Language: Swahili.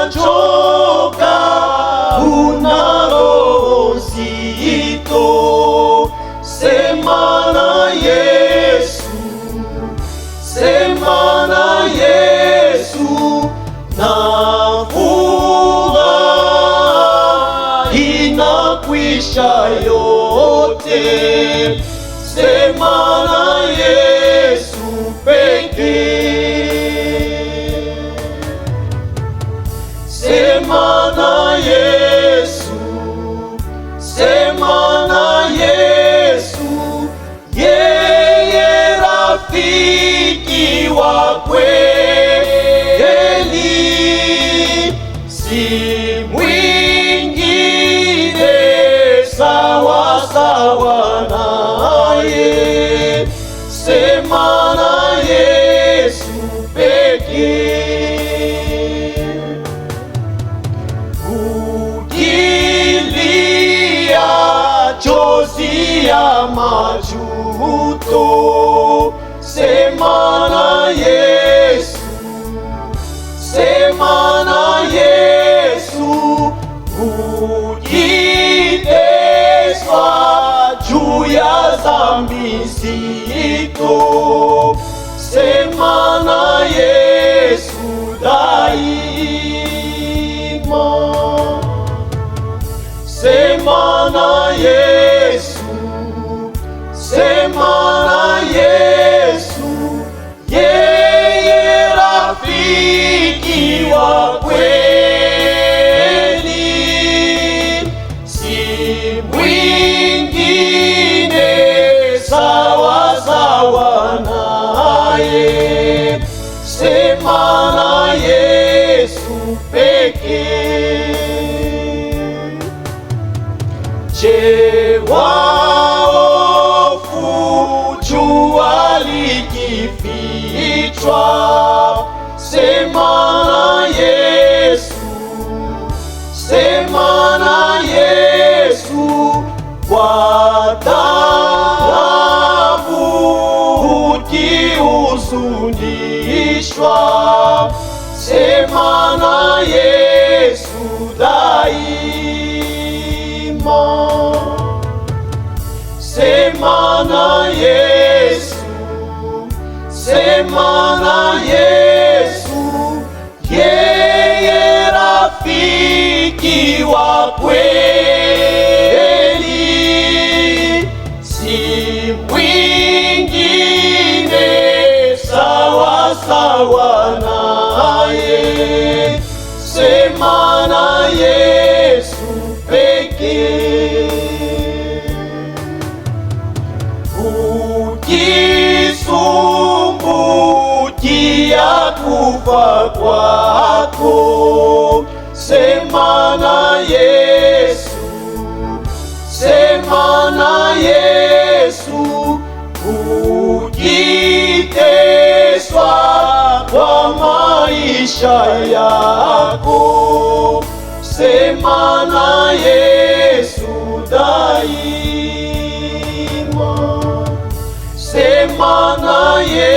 Unachoka, una roho nzito, sema na Yesu, sema na Yesu, na furaha inakwisha yote. Sema na Yesu pekee, sema na Yesu, sema na Yesu, yeye rafiki wa kweli, si mwingine sawa sawa naye. Sema na Yesu pekee. Ukilia chozi ya majuto, sema na Yesu, sema na Yesu. Ukiteswa juu ya dhambi nzito, sema na Yesu daima. Sema na Yesu, sema na Yesu, yeye rafiki wa kweli, si mwingine sawa sawa naye. Sema na Yesu pekee. Je, waofu jua likifichwa, sema na Yesu, sema na Yesu. Kwa taabu ukihuzunishwa, sema na Yesu daima. Sema na Yesu, sema na Yesu, yeye rafiki wa kweli, si mwingine sawa sawa naye. Sema na Yesu pekee. Ukisumbukia kufa kwako, sema na Yesu, sema na Yesu. Ukiteswa kwa maisha yako, sema na Yesu daima. Sema na Yesu.